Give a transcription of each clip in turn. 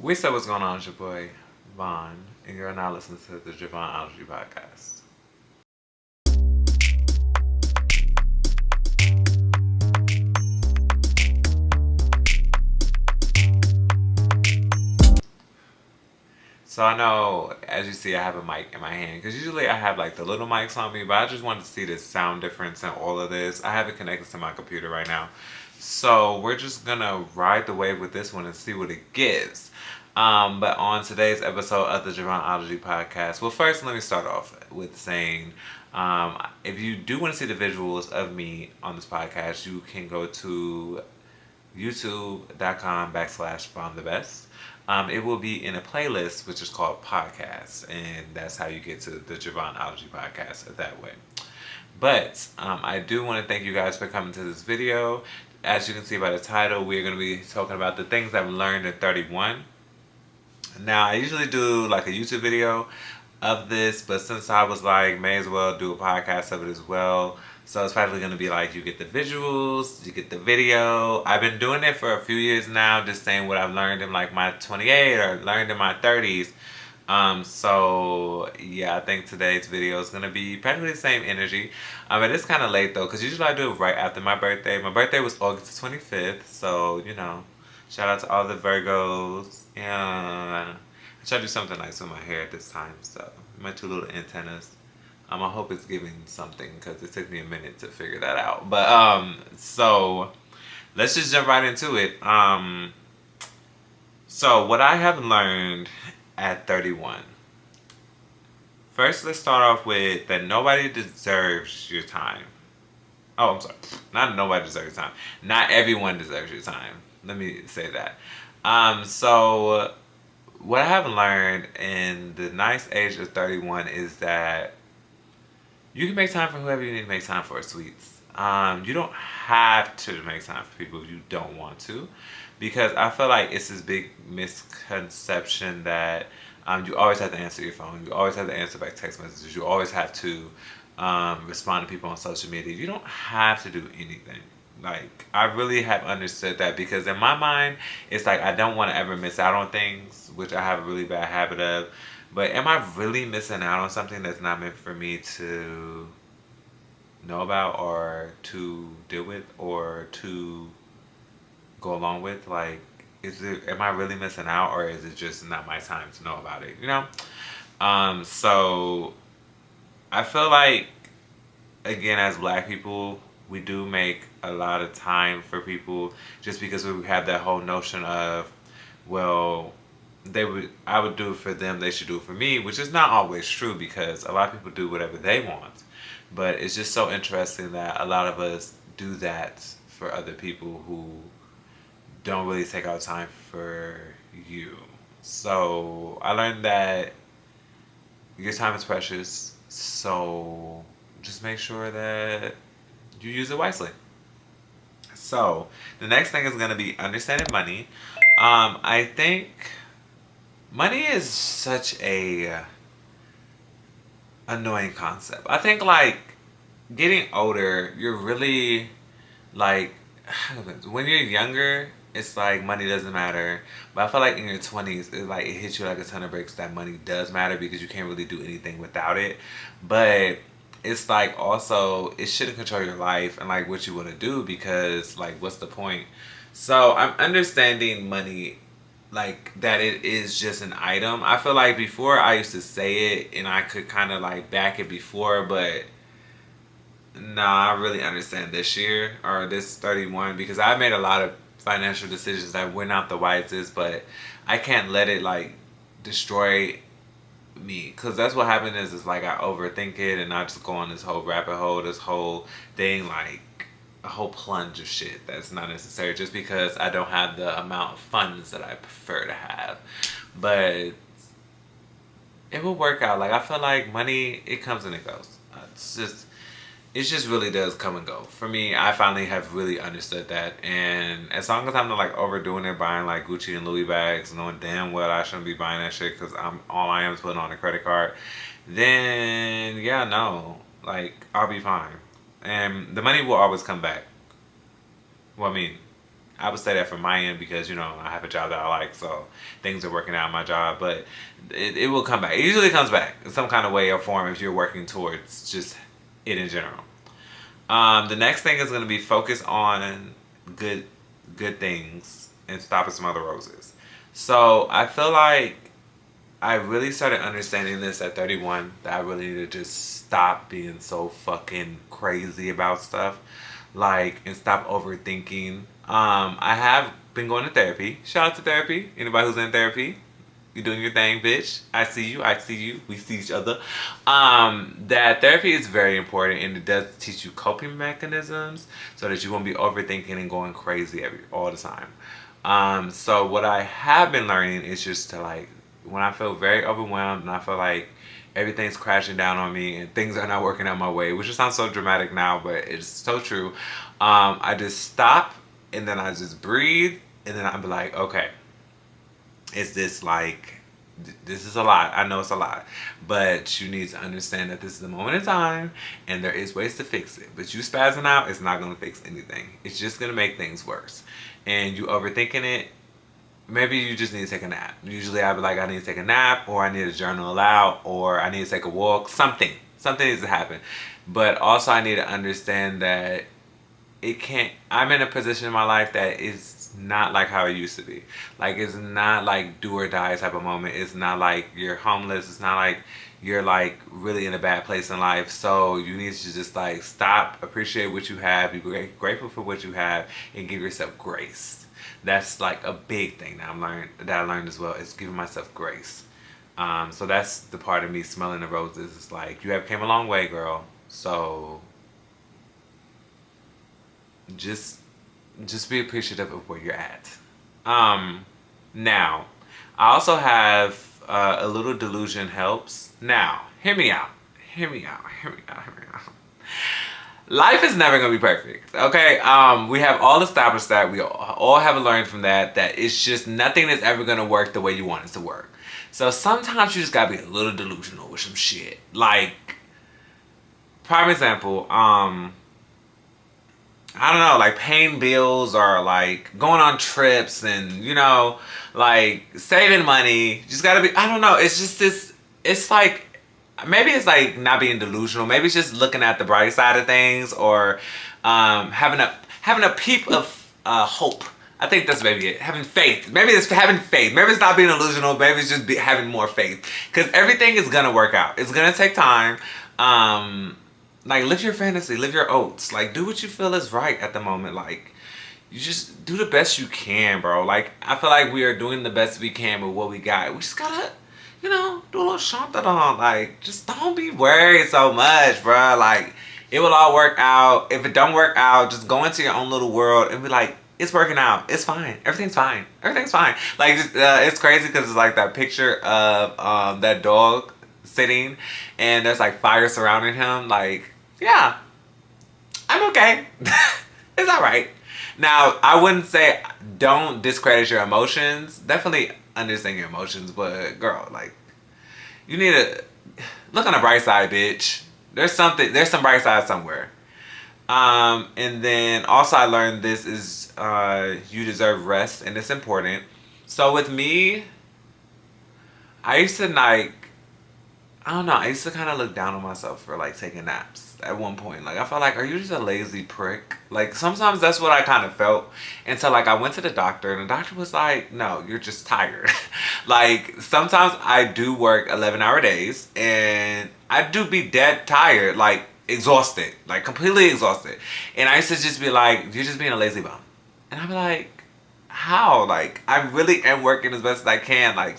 What's going on? It's your boy Vaughn, and you're now listening to the JVaughnology Podcast. So I know, as you see, I have a mic in my hand because usually I have like the little mics on me, but I just wanted to see the sound difference in all of this. I have it connected to my computer right now, so we're just gonna ride the wave with this one and see what it gives. But on today's episode of the JVaughnology Podcast, well, first let me start off with saying, if you do want to see the visuals of me on this podcast, you can go to youtube.com/vaughnthabest. It will be in a playlist which is called podcasts, and that's how you get to the JVaughnology Podcast that way. But I do want to thank you guys for coming to this video. As you can see by the title, we're going to be talking about the things I've learned at 31. Now, I usually do like a YouTube video of this, but since I was like, may as well do a podcast of it as well. So it's probably going to be like, you get the visuals, you get the video. I've been doing it for a few years now, just saying what I've learned in like my 28 or learned in my 30s. So yeah, I think today's video is going to be practically the same energy. It is kind of late though, because usually I do it right after my birthday. My birthday was August 25th, so shout out to all the Virgos. Yeah, I try to do something nice with my hair at this time, so my two little antennas. I hope it's giving something because it took me a minute to figure that out. But so let's just jump right into it. So what I have learned at 31. First, let's start off with that nobody deserves your time. Oh, I'm sorry. Not nobody deserves your time. Not everyone deserves your time. Let me say that. So what I have learned in the nice age of 31 is that you can make time for whoever you need to make time for, sweets. You don't have to make time for people if you don't want to, because I feel like it's this big misconception that you always have to answer your phone. You always have to answer back text messages. You always have to respond to people on social media. You don't have to do anything. Like, I really have understood that, because in my mind, it's like I don't want to ever miss out on things, which I have a really bad habit of. But am I really missing out on something that's not meant for me to know about or to deal with or to go along with? Like, am I really missing out, or is it just not my time to know about it? So I feel like, again, as Black people, we do make a lot of time for people just because we have that whole notion of, well, I would do it for them, they should do it for me, which is not always true, because a lot of people do whatever they want. But it's just so interesting that a lot of us do that for other people who don't really take out time for you. So I learned that your time is precious, so just make sure that you use it wisely. So the next thing is going to be understanding money. I think money is such a annoying concept. I think, like, getting older, you're really like, when you're younger, it's like money doesn't matter. But I feel like in your 20s, it hits you like a ton of bricks that money does matter, because you can't really do anything without it. But it's like, also, it shouldn't control your life and like what you want to do, because like, what's the point? So I'm understanding money, like, that it is just an item. I feel like before I used to say it and I could kind of like back it before, but nah, I really understand this year, or this 31, because I made a lot of financial decisions that were not the wisest, but I can't let it like destroy me, because that's what happened. Is like I overthink it and I just go on this whole rabbit hole, this whole thing, like a whole plunge of shit that's not necessary, just because I don't have the amount of funds that I prefer to have. But it will work out. Like, I feel like money, it comes and it goes. It just really does come and go. For me, I finally have really understood that. And as long as I'm not like overdoing it, buying like Gucci and Louis bags, knowing damn well I shouldn't be buying that shit, because all I am is putting on a credit card, then yeah, no, like, I'll be fine. And the money will always come back. Well, I mean, I would say that from my end because, I have a job that I like, so things are working out in my job. But it will come back. It usually comes back in some kind of way or form if you're working towards just it in general. The next thing is going to be focus on good things and stop at some other roses. So I feel like I really started understanding this at 31, that I really need to just stop being so fucking crazy about stuff, like, and stop overthinking. I have been going to therapy. Shout out to therapy. Anybody who's in therapy, you doing your thing, bitch. I see you. I see you. We see each other. That therapy is very important, and it does teach you coping mechanisms so that you won't be overthinking and going crazy all the time. So what I have been learning is just to, like, when I feel very overwhelmed and I feel like everything's crashing down on me and things are not working out my way, which just sounds so dramatic now, but it's so true. I just stop and then I just breathe and then I'm like, okay, is this like, this is a lot. I know it's a lot, but you need to understand that this is a moment in time and there is ways to fix it. But you spazzing out is not going to fix anything. It's just going to make things worse. And you overthinking it, maybe you just need to take a nap. Usually I'd be like, I need to take a nap, or I need to journal aloud, or I need to take a walk. Something needs to happen. But also I need to understand that I'm in a position in my life that is not like how it used to be. Like, it's not like do or die type of moment. It's not like you're homeless. It's not like you're like really in a bad place in life. So you need to just like stop, appreciate what you have, be grateful for what you have, and give yourself grace. That's like a big thing that I learned as well, is giving myself grace. So that's the part of me smelling the roses. It's like, you have came a long way, girl. So just be appreciative of where you're at. Now, I also have a little delusion helps. Now, hear me out. Life is never gonna be perfect, okay? We have all established that. We all have learned from that it's just nothing is ever gonna work the way you want it to work. So sometimes you just gotta be a little delusional with some shit. Like, prime example, I don't know, like paying bills or like going on trips and, like saving money. Just gotta be, I don't know, it's just this, it's like, maybe it's like not being delusional. Maybe it's just looking at the bright side of things, or having a peep of hope. I think that's maybe it. Having faith. Maybe it's having faith. Maybe it's not being delusional. Maybe it's just having more faith. Because everything is going to work out. It's going to take time. Like, live your fantasy. Live your oats. Like, do what you feel is right at the moment. Like, you just do the best you can, bro. Like, I feel like we are doing the best we can with what we got. We just got to, do a little shantadan. Like, just don't be worried so much, bro. Like, it will all work out. If it don't work out, just go into your own little world and be like, it's working out. It's fine. Everything's fine. Everything's fine. Like, it's crazy because it's like that picture of that dog sitting and there's like fire surrounding him. Like, yeah, I'm okay. It's all right. Now, I wouldn't say don't discredit your emotions. Definitely understand your emotions, but girl, like, you need to look on the bright side, bitch. There's some bright side somewhere. And then also I learned this is you deserve rest, and it's important. So with me, I used to like, I don't know, I used to kind of look down on myself for like taking naps at one point. Like, I felt like, are you just a lazy prick? Like, sometimes that's what I kind of felt until like I went to the doctor and the doctor was like, no, you're just tired. Like, sometimes I do work 11-hour days and I do be dead tired, like exhausted, like completely exhausted. And I used to just be like, you're just being a lazy bum. And I'd be like, how? Like, I really am working as best as I can. Like,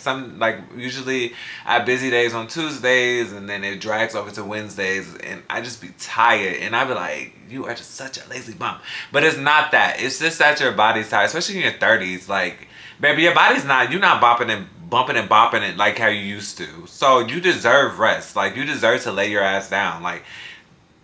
usually I have busy days on Tuesdays and then it drags over to Wednesdays and I just be tired and I be like, you are just such a lazy bum. But it's not that. It's just that your body's tired, especially in your 30s. Like, baby, your body's not, you're not bumping and bopping it like how you used to. So you deserve rest. Like, you deserve to lay your ass down. Like,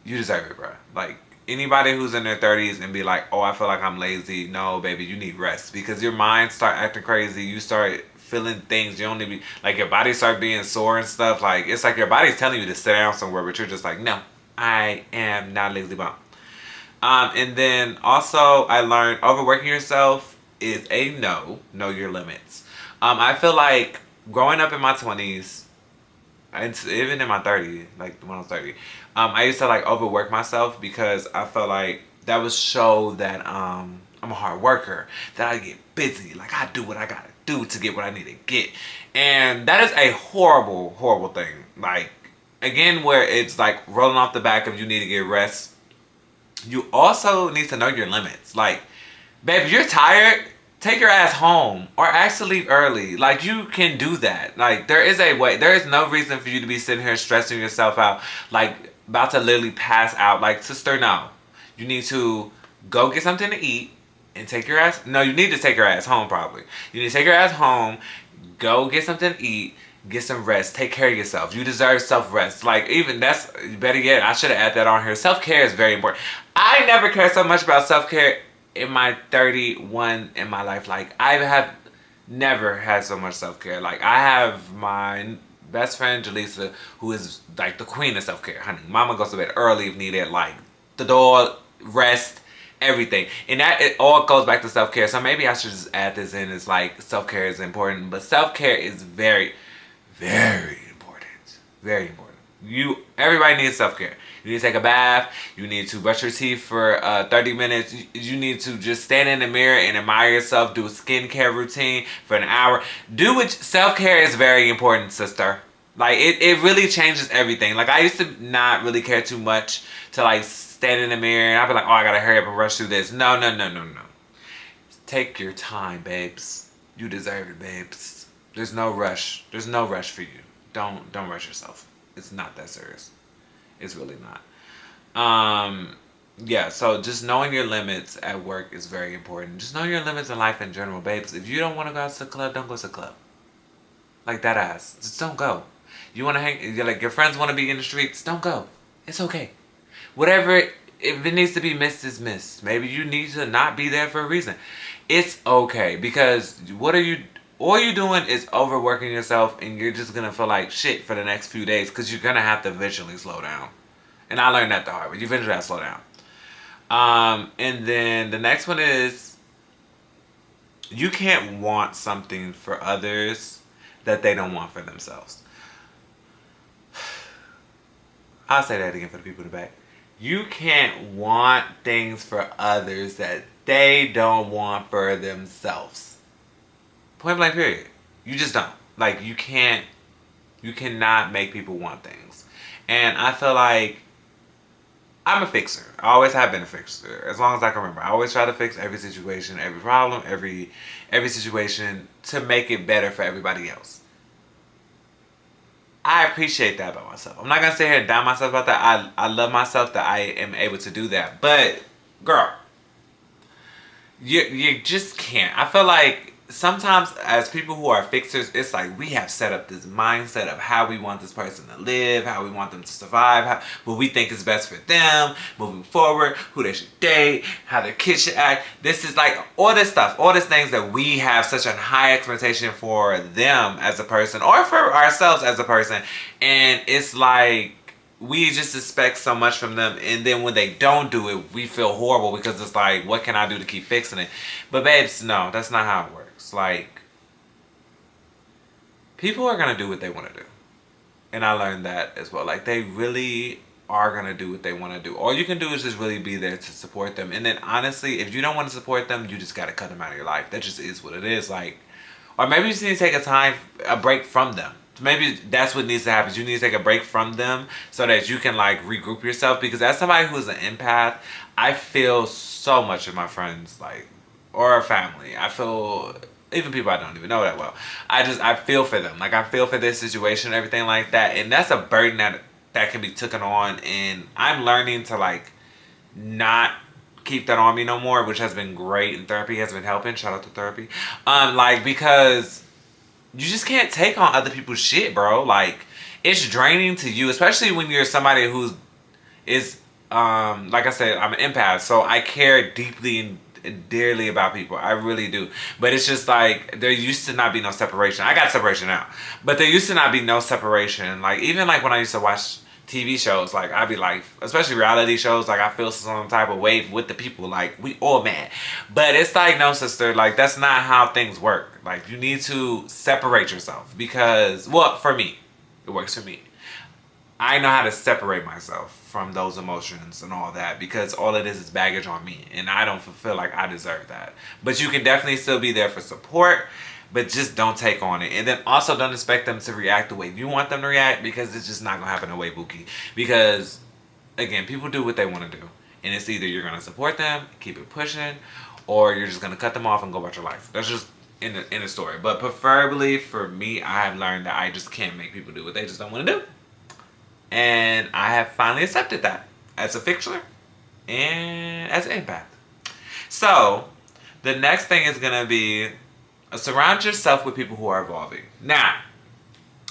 you deserve it, bro. Like, anybody who's in their 30s and be like, oh, I feel like I'm lazy. No, baby, you need rest because your mind start acting crazy. You start feeling things. You only be like, your body start being sore and stuff. Like, it's like your body's telling you to sit down somewhere, but you're just like, no, I am not a lazy bum. And then also I learned overworking yourself is a no. Know your limits. I feel like growing up in my 20s, and even in my 30s, like when I was 30, I used to like overwork myself because I felt like that would show that I'm a hard worker, that I get busy, like I do what I gotta do to get what I need to get. And that is a horrible, horrible thing. Like, again, where it's like rolling off the back of you need to get rest, you also need to know your limits. Like, babe, if you're tired, take your ass home or actually leave early. Like, you can do that. Like, there is a way. There is no reason for you to be sitting here stressing yourself out, like about to literally pass out. Like, sister, no. You need to go get something to eat and take your ass. No, you need to take your ass home probably. You need to take your ass home, go get something to eat, get some rest, take care of yourself. You deserve self-rest. Like, even that's better yet, I should have added that on here. Self-care is very important. I never cared so much about self-care in my 31 in my life. Like, I have never had so much self-care. Like, I have my best friend Jaleesa, who is like the queen of self-care. Honey, mama goes to bed early if needed. Like, the door, rest, everything. And that, it all goes back to self-care. So maybe I should just add this in as like self-care is important. But self-care is very, very important. Very important. Everybody needs self-care. You need to take a bath. You need to brush your teeth for 30 minutes. You need to just stand in the mirror and admire yourself. Do a skincare routine for an hour. Self-care is very important, sister. Like, it really changes everything. Like, I used to not really care too much to like stand in the mirror and I'd be like, oh, I gotta hurry up and rush through this. No. Take your time, babes. You deserve it, babes. There's no rush. There's no rush for you. Don't rush yourself. It's not that serious. It's really not. Yeah, so just knowing your limits at work is very important. Just know your limits in life in general, babes. If you don't want to go out to the club, don't go to the club. Like, that ass. Just don't go. You want to like, your friends want to be in the streets, don't go. It's okay. Whatever, if it needs to be missed, is missed. Maybe you need to not be there for a reason. It's okay, because all you're doing is overworking yourself, and you're just going to feel like shit for the next few days, because you're going to have to eventually slow down. And I learned that the hard way. You eventually have to slow down. And then the next one is, you can't want something for others that they don't want for themselves. I'll say that again for the people in the back. You can't want things for others that they don't want for themselves. Point blank period. You just don't. Like, you cannot make people want things. And I feel like I'm a fixer. I always have been a fixer. As long as I can remember. I always try to fix every situation, every problem, every situation to make it better for everybody else. I appreciate that about myself. I'm not going to sit here and down myself about that. I love myself that I am able to do that. But, girl, you just can't. I feel like sometimes as people who are fixers, it's like we have set up this mindset of how we want this person to live, how we want them to survive, what we think is best for them, moving forward, who they should date, how their kids should act. This is like all this stuff, all these things that we have such a high expectation for them as a person or for ourselves as a person. And it's like we just expect so much from them, and then when they don't do it, we feel horrible because it's like, what can I do to keep fixing it? But babes, no, that's not how it works. Like, people are gonna do what they want to do, and I learned that as well. Like, they really are gonna do what they want to do. All you can do is just really be there to support them. And then honestly, if you don't want to support them, you just gotta cut them out of your life. That just is what it is. Like, or maybe you just need to take a break from them. Maybe that's what needs to happen. You need to take a break from them so that you can like regroup yourself. Because as somebody who's an empath, I feel so much of my friends, like, or family. I feel even people I don't even know that well. I feel for them. Like, I feel for their situation and everything like that. And that's a burden that can be taken on. And I'm learning to like not keep that on me no more, which has been great. And therapy has been helping. Shout out to therapy. Like, because you just can't take on other people's shit, bro. Like, it's draining to you, especially when you're somebody who's like I said, I'm an empath, so I care deeply and dearly about people. I really do. But it's just like, there used to not be no separation. I got separation now, but there used to not be no separation. Like, even like when I used to watch TV shows, like I be like, especially reality shows, like I feel some type of wave with the people, like we all mad. But it's like, no, sister, like that's not how things work. Like you need to separate yourself because, well, for me, it works for me. I know how to separate myself from those emotions and all that because all it is baggage on me, and I don't feel like I deserve that. But you can definitely still be there for support, but just don't take on it. And then also don't expect them to react the way you want them to react because it's just not going to happen the way Buki. Because, again, people do what they want to do. And it's either you're going to support them, keep it pushing, or you're just going to cut them off and go about your life. That's just in the story. But preferably for me, I have learned that I just can't make people do what they just don't want to do. And I have finally accepted that as a fixture and as an impact. So, the next thing is going to be surround yourself with people who are evolving. Now,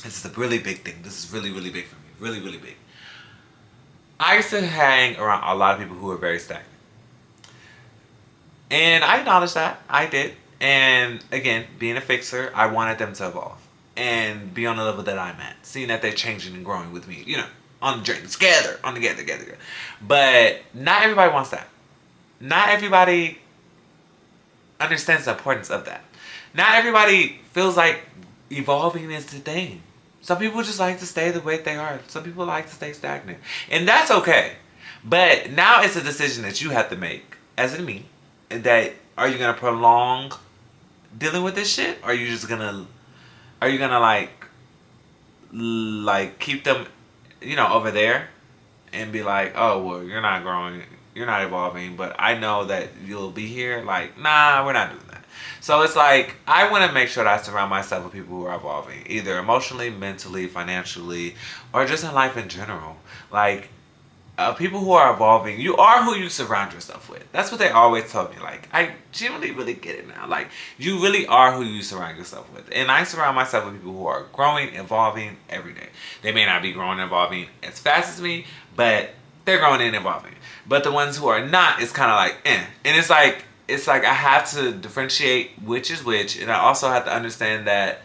this is a really big thing. This is really, really big for me. Really, really big. I used to hang around a lot of people who were very stagnant. And I acknowledge that. I did. And again, being a fixer, I wanted them to evolve and be on the level that I'm at, seeing that they're changing and growing with me, on the journey together, together. But not everybody wants that. Not everybody understands the importance of that. Not everybody feels like evolving is the thing. Some people just like to stay the way they are. Some people like to stay stagnant. And that's okay. But now it's a decision that you have to make, as in me, that are you going to prolong dealing with this shit? Or are you just going to like keep them, over there and be like, oh, well, you're not growing, you're not evolving, but I know that you'll be here. Like, nah, we're not doing that. So it's like, I want to make sure that I surround myself with people who are evolving, either emotionally, mentally, financially, or just in life in general. Like, people who are evolving, you are who you surround yourself with. That's what they always told me. Like, I genuinely really get it now. Like, you really are who you surround yourself with. And I surround myself with people who are growing, evolving every day. They may not be growing and evolving as fast as me, but they're growing and evolving. But the ones who are not, it's kind of like, eh. And it's like I have to differentiate which is which. And I also have to understand that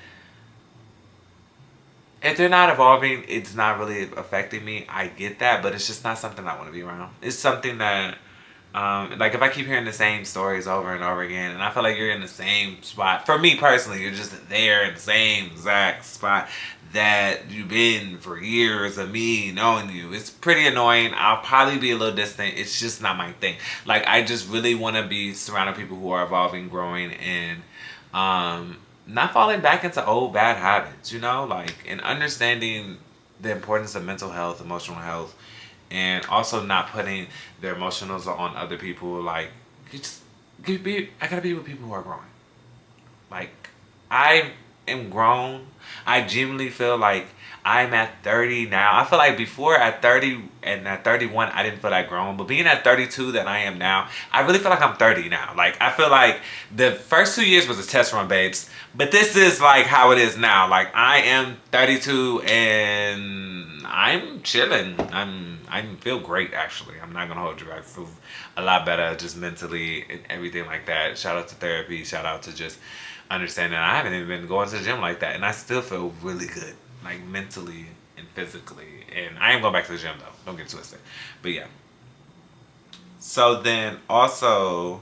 if they're not evolving, it's not really affecting me. I get that, but it's just not something I want to be around. It's something that, like if I keep hearing the same stories over and over again, and I feel like you're in the same spot. For me personally, you're just there in the same exact spot that you've been for years of me knowing you. It's pretty annoying. I'll probably be a little distant. It's just not my thing. Like, I just really want to be surrounded with people who are evolving, growing, and not falling back into old bad habits, like, and understanding the importance of mental health, emotional health, and also not putting their emotionals on other people. Like, I gotta be with people who are growing. Like, I am grown. I genuinely feel like I'm at 30 now. I feel like before at 30 and at 31, I didn't feel that grown. But being at 32 that I am now, I really feel like I'm 30 now. Like, I feel like the first 2 years was a test run, babes. But this is like how it is now. Like, I am 32 and I'm chilling. I feel great, actually. I'm not going to hold you. I feel a lot better just mentally and everything like that. Shout out to therapy. Shout out to just understanding I haven't even been going to the gym like that. And I still feel really good. Like, mentally and physically. And I am going back to the gym, though. Don't get twisted. But yeah. So then also,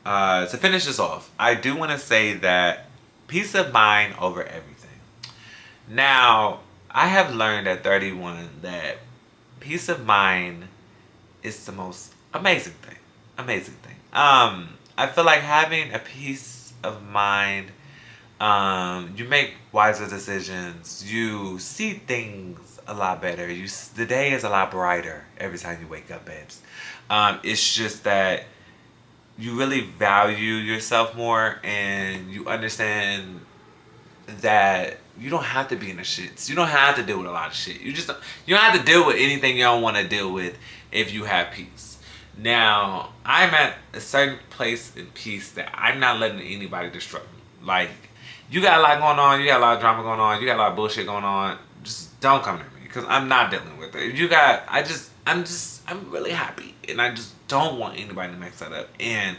to finish this off, I do want to say that peace of mind over everything. Now, I have learned at 31 that peace of mind is the most amazing thing. Amazing thing. I feel like having a peace of mind, you make wiser decisions. You see things a lot better. The day is a lot brighter every time you wake up, babes. It's just that you really value yourself more, and you understand that you don't have to be in the shits. You don't have to deal with a lot of shit. You don't have to deal with anything you don't want to deal with if you have peace. Now, I'm at a certain place in peace that I'm not letting anybody disrupt me. Like, you got a lot going on, you got a lot of drama going on, you got a lot of bullshit going on, just don't come to me, because I'm not dealing with it. I'm really happy, and I just don't want anybody to mix that up. And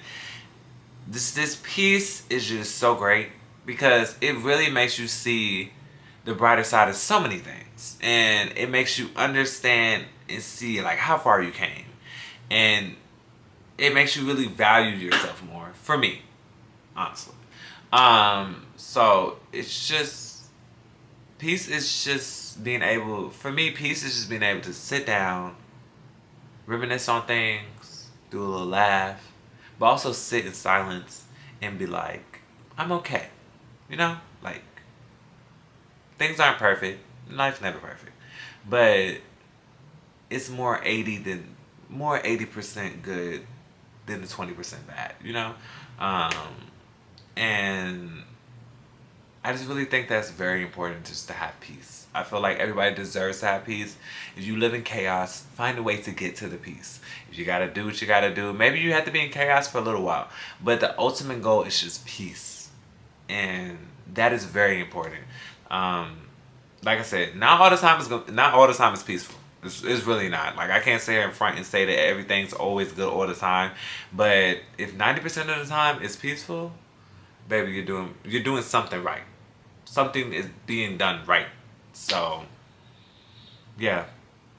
this peace is just so great, because it really makes you see the brighter side of so many things. And it makes you understand and see like how far you came. And it makes you really value yourself more. For me, honestly. So it's just, peace is just being able, for me, peace is just being able to sit down, reminisce on things, do a little laugh, but also sit in silence and be like, I'm okay. You know? Like, things aren't perfect. Life's never perfect. But it's more 80% good than the 20% bad, you know? Um, and I just really think that's very important, just to have peace. I feel like everybody deserves to have peace. If you live in chaos, find a way to get to the peace. If you gotta do what you gotta do, maybe you have to be in chaos for a little while. But the ultimate goal is just peace. And that is very important. Like I said, not all the time is peaceful. It's really not. Like, I can't sit here in front and say that everything's always good all the time. But if 90% of the time it's peaceful, baby, you're doing something right. Something is being done right. So, yeah,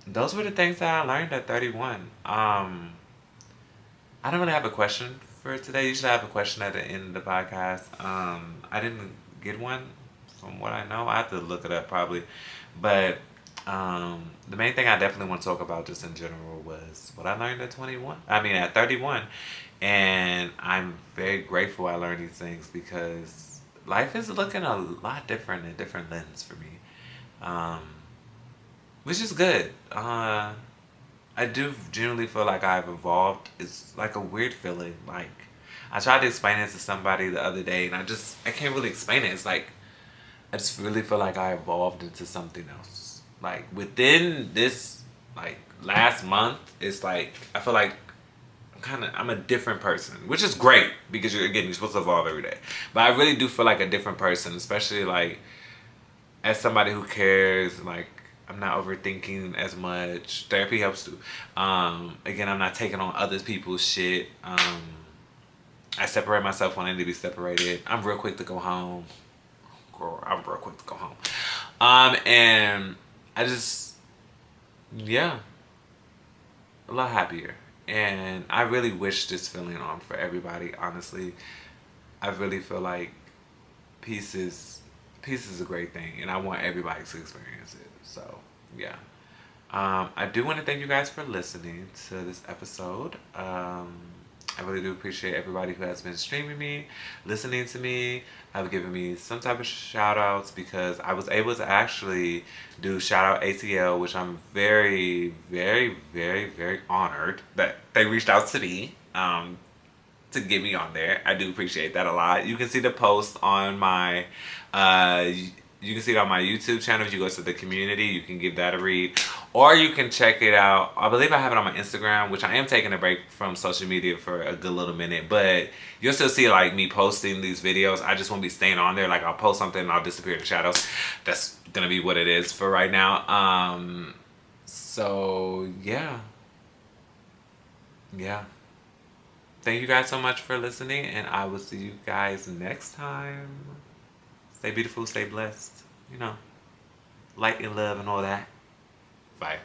those were the things that I learned at 31. I don't really have a question for today. Usually I have a question at the end of the podcast. I didn't get one from what I know. I have to look it up probably. But the main thing I definitely want to talk about just in general was what I learned at 21. I mean, at 31. And I'm very grateful I learned these things because life is looking a lot different in a different lens for me. Um, which is good. I do genuinely feel like I've evolved. It's like a weird feeling. Like, I tried to explain it to somebody the other day, and I can't really explain it. It's like, I just really feel like I evolved into something else. Like, within this, like, last month, it's like, I feel like I'm a different person, which is great because you're supposed to evolve every day. But I really do feel like a different person, especially like as somebody who cares. Like, I'm not overthinking as much. Therapy helps too. Again, I'm not taking on other people's shit. I separate myself when I need to be separated. I'm real quick to go home. Girl, I'm real quick to go home. And I just, yeah, a lot happier. And I really wish this feeling on for everybody, honestly. I really feel like peace is peace is a great thing, and I want everybody to experience it. So, yeah. I do want to thank you guys for listening to this episode. I really do appreciate everybody who has been streaming me, listening to me, have given me some type of shout outs because I was able to actually do shout out ATL, which I'm very, very, very, very honored that they reached out to me to get me on there. I do appreciate that a lot. You can see the post on my you can see it on my YouTube channel. If you go to the community, you can give that a read. Or you can check it out. I believe I have it on my Instagram, which I am taking a break from social media for a good little minute. But you'll still see like me posting these videos. I just won't be staying on there. Like, I'll post something and I'll disappear in the shadows. That's going to be what it is for right now. So, yeah. Yeah. Thank you guys so much for listening. And I will see you guys next time. Stay beautiful, stay blessed. You know, light and love and all that. Bye.